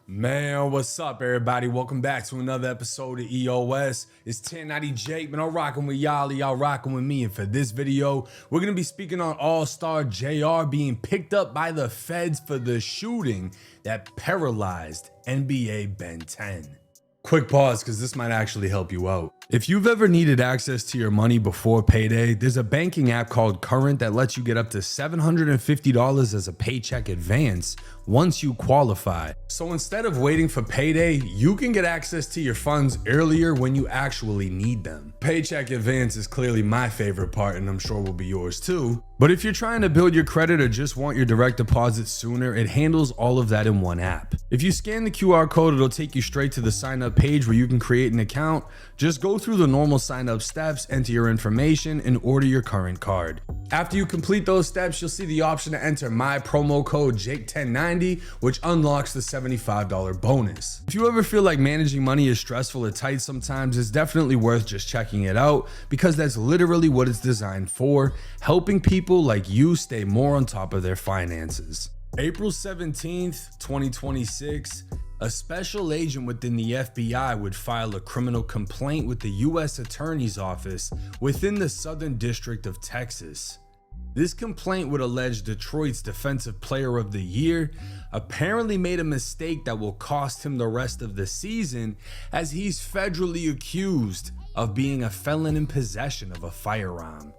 Man, what's up, everybody? Welcome back to another episode of EOS. It's 1090 Jake, man. I'm rocking with y'all rocking with me. And for this video, we're going to be speaking on AllStar JR being picked up by the feds for the shooting that paralyzed NBA Ben10. Quick pause, because this might actually help you out. If you've ever needed access to your money before payday, there's a banking app called Current that lets you get up to $750 as a paycheck advance once you qualify. So instead of waiting for payday, you can get access to your funds earlier when you actually need them. Paycheck advance is clearly my favorite part, and I'm sure will be yours too. But if you're trying to build your credit or just want your direct deposit sooner, it handles all of that in one app. If you scan the QR code, it'll take you straight to the sign up page where you can create an account. Just go through the normal sign up steps, enter your information, and order your current card. After you complete those steps, you'll see the option to enter my promo code Jake1090, which unlocks the $75 bonus. If you ever feel like managing money is stressful or tight sometimes, it's definitely worth just checking it out, because that's literally what it's designed for, helping people like you stay more on top of their finances. April 17th, 2026, a special agent within the FBI would file a criminal complaint with the U.S. Attorney's Office within the Southern District of Texas. This complaint would allege Detroit's Defensive Player of the Year apparently made a mistake that will cost him the rest of the season, as he's federally accused of being a felon in possession of a firearm.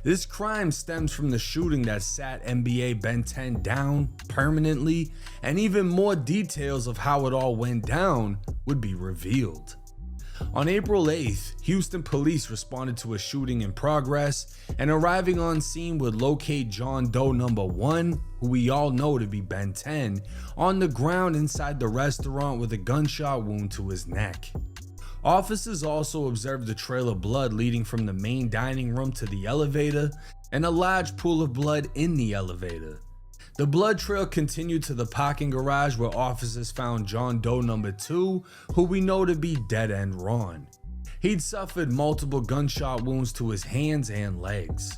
This crime stems from the shooting that sat NBA Ben10 down permanently, and even more details of how it all went down would be revealed. On April 8th, Houston police responded to a shooting in progress, and arriving on scene would locate John Doe number 1, who we all know to be Ben10, on the ground inside the restaurant with a gunshot wound to his neck. Officers also observed a trail of blood leading from the main dining room to the elevator, and a large pool of blood in the elevator. The blood trail continued to the parking garage, where officers found John Doe number 2, who we know to be Dead End Ron. He'd suffered multiple gunshot wounds to his hands and legs.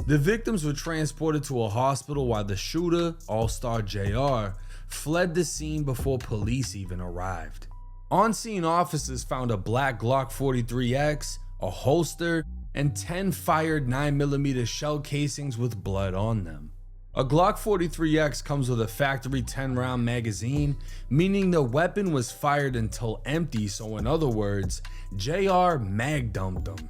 The victims were transported to a hospital while the shooter, AllStar JR, fled the scene before police even arrived. On-scene officers found a black Glock 43X, a holster, and 10 fired 9mm shell casings with blood on them. A Glock 43X comes with a factory 10-round magazine, meaning the weapon was fired until empty, so in other words, JR mag dumped them.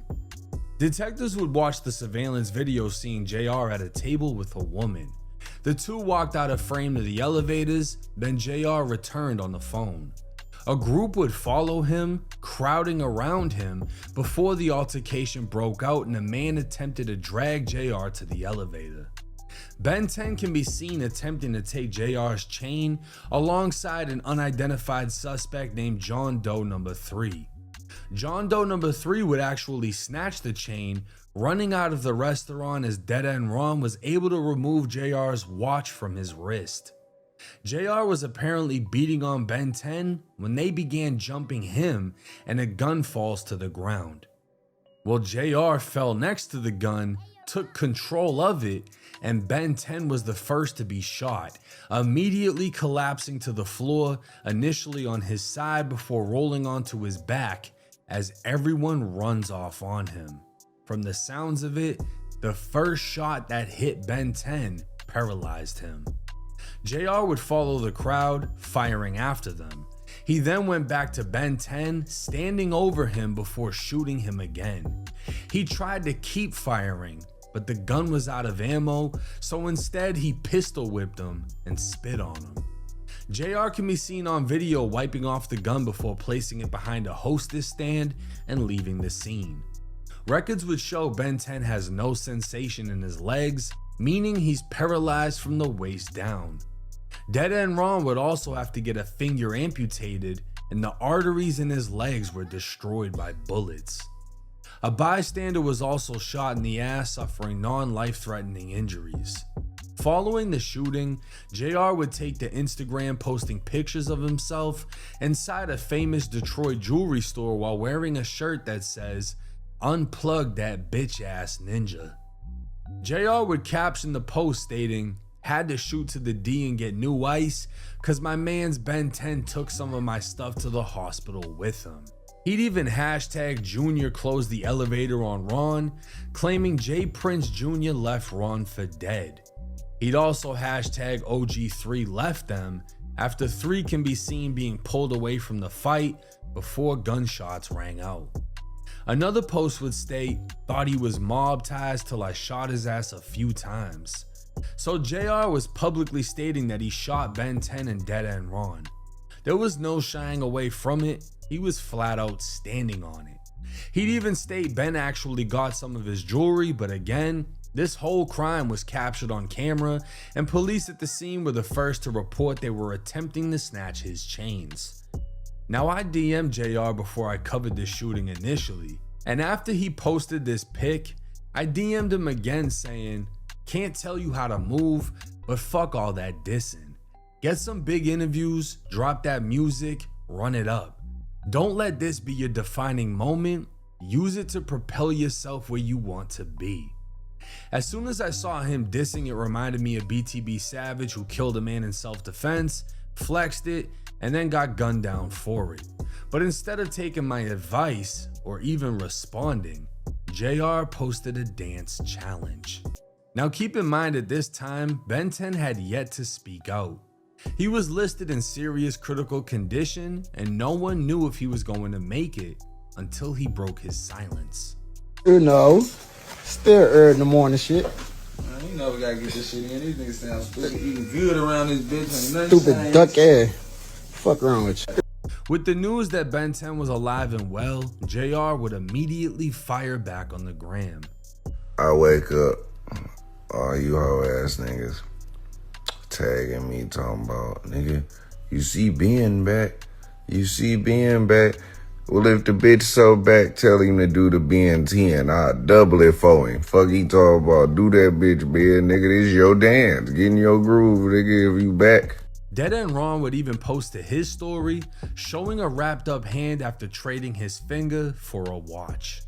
Detectives would watch the surveillance video seeing JR at a table with a woman. The two walked out of frame to the elevators, then JR returned on the phone. A group would follow him, crowding around him, before the altercation broke out and a man attempted to drag JR to the elevator. Ben10 can be seen attempting to take JR's chain alongside an unidentified suspect named John Doe number 3. John Doe number 3 would actually snatch the chain, running out of the restaurant as Dead End Ron was able to remove JR's watch from his wrist. JR was apparently beating on Ben10 when they began jumping him, and a gun falls to the ground. Well, JR fell next to the gun, took control of it, and Ben10 was the first to be shot, immediately collapsing to the floor, initially on his side before rolling onto his back as everyone runs off on him. From the sounds of it, the first shot that hit Ben10 paralyzed him. JR would follow the crowd, firing after them. He then went back to Ben10, standing over him before shooting him again. He tried to keep firing, but the gun was out of ammo, so instead he pistol whipped him and spit on him. JR can be seen on video wiping off the gun before placing it behind a hostess stand and leaving the scene. Records would show Ben10 has no sensation in his legs, meaning he's paralyzed from the waist down. Dead End Ron would also have to get a finger amputated, and the arteries in his legs were destroyed by bullets. A bystander was also shot in the ass, suffering non-life-threatening injuries. Following the shooting, JR would take to Instagram, posting pictures of himself inside a famous Detroit jewelry store while wearing a shirt that says, "Unplug that bitch ass ninja." JR would caption the post stating, Had to shoot to the D and get new ice, cause my man's Ben10 took some of my stuff to the hospital with him. He'd even hashtag Junior closed the elevator on Ron, claiming J Prince Jr. left Ron for dead. He'd also hashtag OG3 left them, after 3 can be seen being pulled away from the fight before gunshots rang out. Another post would state, thought he was mob ties till I shot his ass a few times. So JR was publicly stating that he shot Ben10 and Dead End Ron. There was no shying away from it, he was flat out standing on it. He'd even state Ben actually got some of his jewelry, but again, this whole crime was captured on camera and police at the scene were the first to report they were attempting to snatch his chains. Now I DM'd JR before I covered this shooting initially, and after he posted this pic, I DM'd him again saying, can't tell you how to move, but fuck all that dissing. Get some big interviews, drop that music, run it up. Don't let this be your defining moment, use it to propel yourself where you want to be. As soon as I saw him dissing, it reminded me of BTB Savage, who killed a man in self-defense, flexed it, and then got gunned down for it. But instead of taking my advice or even responding, JR posted a dance challenge. Now keep in mind at this time, Ben10 had yet to speak out. He was listed in serious critical condition and no one knew if he was going to make it until he broke his silence. You know, still early in the morning shit. Man, you know we gotta get this shit in. These niggas sound stupid. Eating good around this bitch. Ain't Stupid nothing duck ass. Fuck wrong with you. With the news that Ben10 was alive and well, JR would immediately fire back on the gram. I wake up, all you hoe ass niggas tagging me, talking about, nigga, you see Ben back? You see Ben back? Well, if the bitch so back, tell him to do the Ben10. I'll double it for him. Fuck he talking about, do that bitch, Ben, nigga, this your dance. Get in your groove, nigga, if you back. Dead End Ron would even post to his story, showing a wrapped up hand after trading his finger for a watch.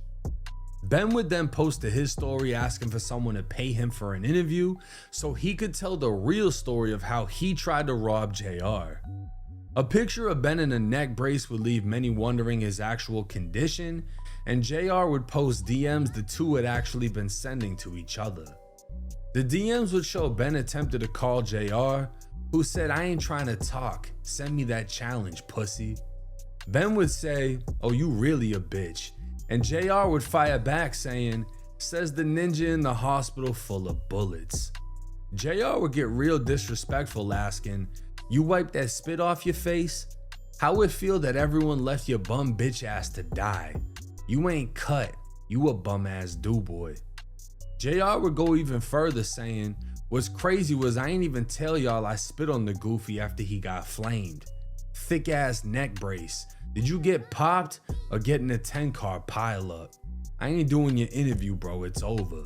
Ben would then post to his story asking for someone to pay him for an interview so he could tell the real story of how he tried to rob JR. A picture of Ben in a neck brace would leave many wondering his actual condition, and JR would post DMs the two had actually been sending to each other. The DMs would show Ben attempted to call JR, who said, I ain't trying to talk, send me that challenge, pussy. Ben would say, oh, you really a bitch. And JR would fire back saying, says the ninja in the hospital full of bullets. JR would get real disrespectful asking, you wipe that spit off your face? How it feel that everyone left your bum bitch ass to die? You ain't cut, you a bum ass do-boy. JR would go even further saying, what's crazy was I ain't even tell y'all I spit on the goofy after he got flamed. Thick ass neck brace. Did you get popped or get in a 10-car pile up? I ain't doing your interview, bro, it's over.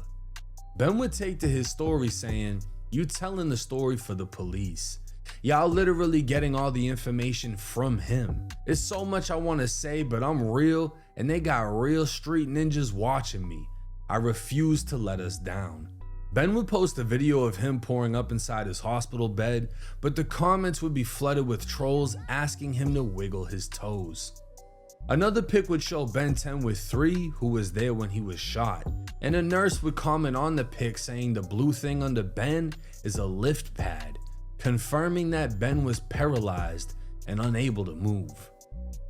Ben would take to his story saying, you telling the story for the police. Y'all literally getting all the information from him. It's so much I want to say, but I'm real and they got real street ninjas watching me. I refuse to let us down. Ben would post a video of him pouring up inside his hospital bed, but the comments would be flooded with trolls asking him to wiggle his toes. Another pic would show Ben10 with 3 who was there when he was shot, and a nurse would comment on the pic saying the blue thing under Ben is a lift pad, confirming that Ben was paralyzed and unable to move.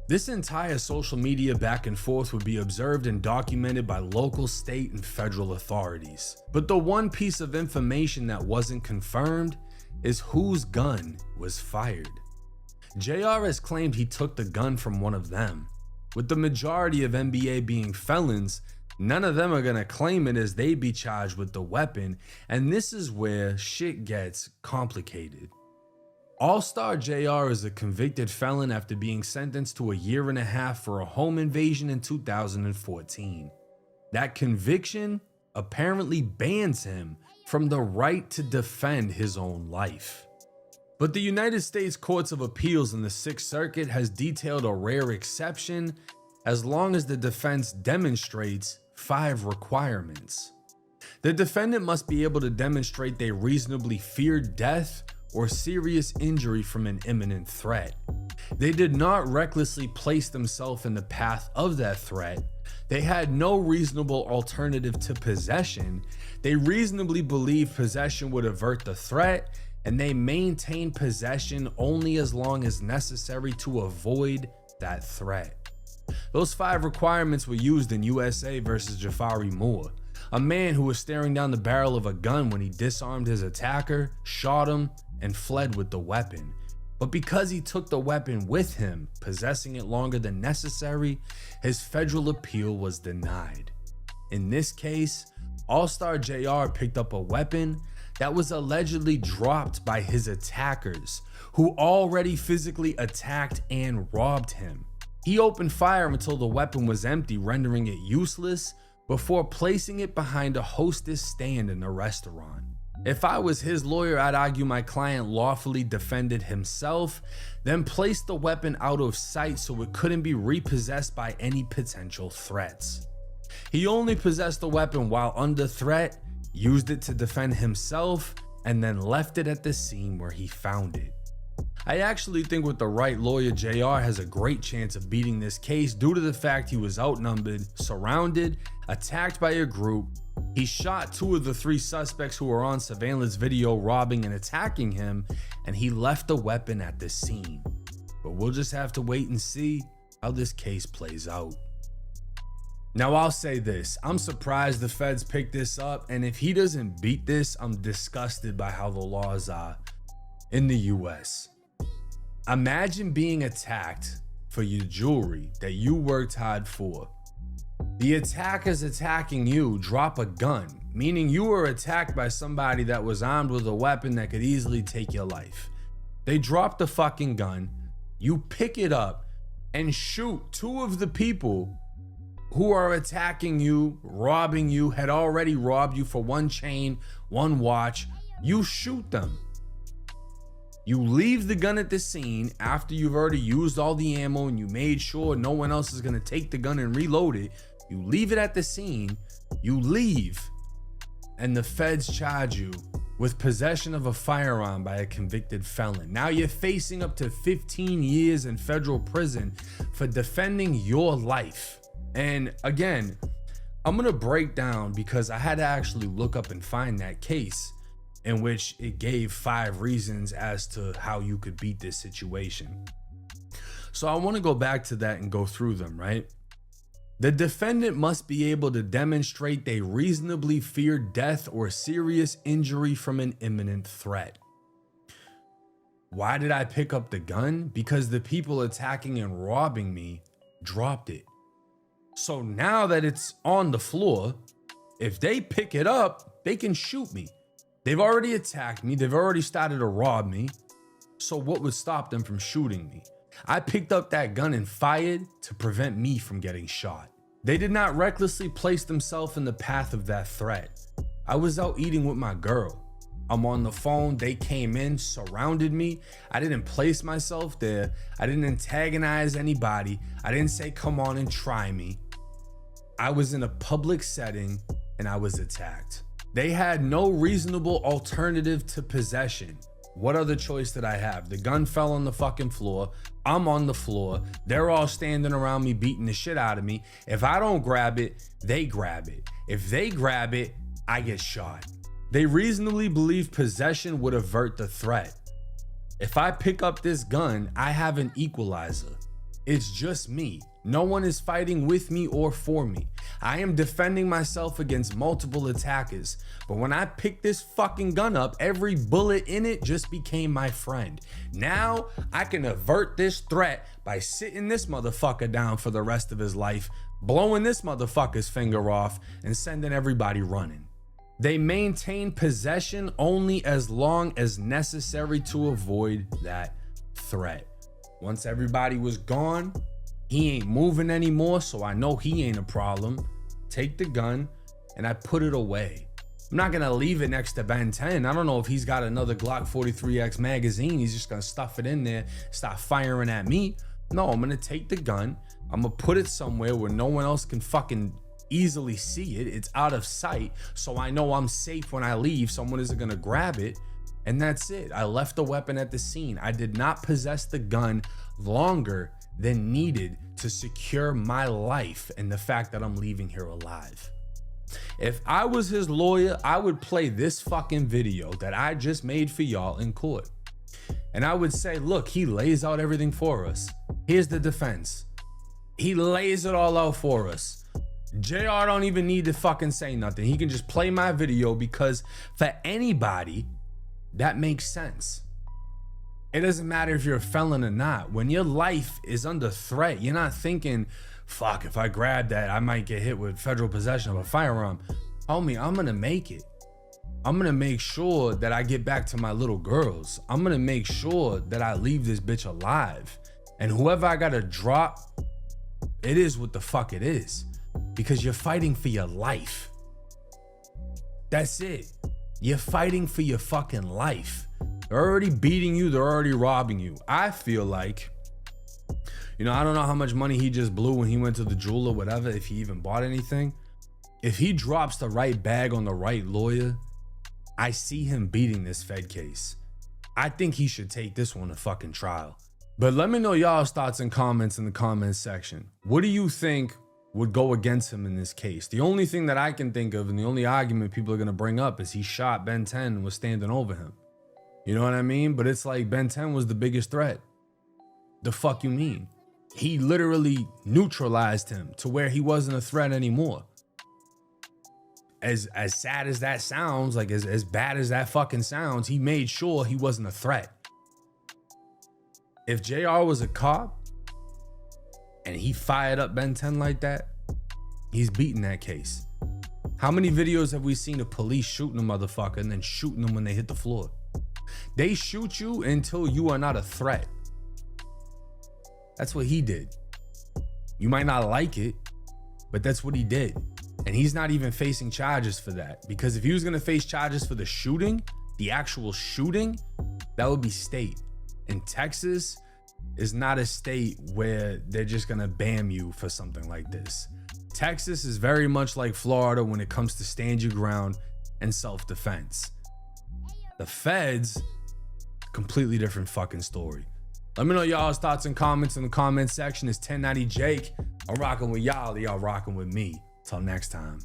This entire social media back and forth would be observed and documented by local, state, and federal authorities. But the one piece of information that wasn't confirmed is whose gun was fired. JR has claimed he took the gun from one of them. With the majority of NBA being felons, none of them are gonna claim it as they be charged with the weapon, and this is where shit gets complicated. AllStar JR is a convicted felon after being sentenced to 1.5 years for a home invasion in 2014. That conviction apparently bans him from the right to defend his own life. But the United States Courts of Appeals in the 6th Circuit has detailed a rare exception as long as the defense demonstrates 5 requirements. The defendant must be able to demonstrate they reasonably feared death or serious injury from an imminent threat. They did not recklessly place themselves in the path of that threat. They had no reasonable alternative to possession. They reasonably believed possession would avert the threat, and they maintained possession only as long as necessary to avoid that threat. Those 5 requirements were used in USA versus Jafari Moore, a man who was staring down the barrel of a gun when he disarmed his attacker, shot him, and fled with the weapon. But because he took the weapon with him, possessing it longer than necessary, his federal appeal was denied. In this case, AllStar JR picked up a weapon that was allegedly dropped by his attackers, who already physically attacked and robbed him. He opened fire until the weapon was empty, rendering it useless, before placing it behind a hostess stand in the restaurant. If I was his lawyer, I'd argue my client lawfully defended himself, then placed the weapon out of sight so it couldn't be repossessed by any potential threats. He only possessed the weapon while under threat, used it to defend himself, and then left it at the scene where he found it. I actually think with the right lawyer, JR has a great chance of beating this case due to the fact he was outnumbered, surrounded, attacked by a group. He shot 2 of the 3 suspects who were on surveillance video robbing and attacking him, and he left the weapon at the scene. But we'll just have to wait and see how this case plays out. Now I'll say this, I'm surprised the feds picked this up, and if he doesn't beat this, I'm disgusted by how the laws are in the US. Imagine being attacked for your jewelry that you worked hard for. The attackers attacking you drop a gun, meaning you were attacked by somebody that was armed with a weapon that could easily take your life. They drop the fucking gun, you pick it up and shoot 2 of the people who are attacking you, robbing you, had already robbed you for 1 chain, 1 watch. You shoot them. You leave the gun at the scene after you've already used all the ammo and you made sure no one else is gonna take the gun and reload it. You leave it at the scene, you leave, and the feds charge you with possession of a firearm by a convicted felon. Now you're facing up to 15 years in federal prison for defending your life. And again, I'm gonna break down because I had to actually look up and find that case in which it gave 5 reasons as to how you could beat this situation. So I want to go back to that and go through them, right? The defendant must be able to demonstrate they reasonably fear death or serious injury from an imminent threat. Why did I pick up the gun? Because the people attacking and robbing me dropped it. So now that it's on the floor, if they pick it up, they can shoot me. They've already attacked me. They've already started to rob me. So what would stop them from shooting me? I picked up that gun and fired to prevent me from getting shot. They did not recklessly place themselves in the path of that threat. I was out eating with my girl. I'm on the phone. They came in, surrounded me. I didn't place myself there. I didn't antagonize anybody. I didn't say, come on and try me. I was in a public setting and I was attacked. They had no reasonable alternative to possession. What other choice did I have? The gun fell on the fucking floor. I'm on the floor. They're all standing around me beating the shit out of me. If I don't grab it, they grab it. If they grab it, I get shot. They reasonably believe possession would avert the threat. If I pick up this gun, I have an equalizer. It's just me. No one is fighting with me or for me. I am defending myself against multiple attackers. But when I picked this fucking gun up, every bullet in it just became my friend. Now I can avert this threat by sitting this motherfucker down for the rest of his life, blowing this motherfucker's finger off, and sending everybody running. They maintain possession only as long as necessary to avoid that threat. Once everybody was gone, he ain't moving anymore, so I know he ain't a problem. Take the gun and I put it away. I'm not gonna leave it next to Ben10. I don't know if he's got another Glock 43X magazine. He's just gonna stuff it in there, start firing at me. No, I'm gonna take the gun. I'm gonna put it somewhere where no one else can fucking easily see it. It's out of sight. So I know I'm safe when I leave. Someone isn't going to grab it. And that's it. I left the weapon at the scene. I did not possess the gun longer than needed to secure my life and the fact that I'm leaving here alive. If I was his lawyer, I would play this fucking video that I just made for y'all in court. And I would say, look, he lays out everything for us. Here's the defense. He lays it all out for us. JR don't even need to fucking say nothing. He can just play my video, because for anybody, that makes sense. It doesn't matter if you're a felon or not. When your life is under threat, you're not thinking, fuck, if I grab that, I might get hit with federal possession of a firearm. Homie, I'm gonna make it. I'm gonna make sure that I get back to my little girls. I'm gonna make sure that I leave this bitch alive. And whoever I gotta drop, it is what the fuck it is. Because you're fighting for your life. That's it. You're fighting for your fucking life. They're already beating you. They're already robbing you. I feel like, you know, I don't know how much money he just blew when he went to the jeweler, whatever, if he even bought anything. If he drops the right bag on the right lawyer, I see him beating this Fed case. I think he should take this one to fucking trial. But let me know y'all's thoughts and comments in the comments section. What do you think would go against him in this case? The only thing that I can think of, and the only argument people are going to bring up, is he shot Ben10 and was standing over him. You know what I mean? But it's like Ben10 was the biggest threat. The fuck you mean? He literally neutralized him to where he wasn't a threat anymore. As sad as that sounds, like as bad as that fucking sounds, he made sure he wasn't a threat. If JR was a cop and he fired up Ben10 like that, he's beating that case. How many videos have we seen of police shooting a motherfucker and then shooting them when they hit the floor? They shoot you until you are not a threat. That's what he did. You might not like it, but that's what he did. And he's not even facing charges for that. Because if he was gonna face charges for the shooting, the actual shooting, that would be state. And Texas is not a state where they're just gonna ban you for something like this. Texas is very much like Florida when it comes to stand your ground and self-defense. The feds, completely different fucking story. Let me know y'all's thoughts and comments in the comment section. It's 1090 Jake. I'm rocking with y'all rocking with me. Till next time.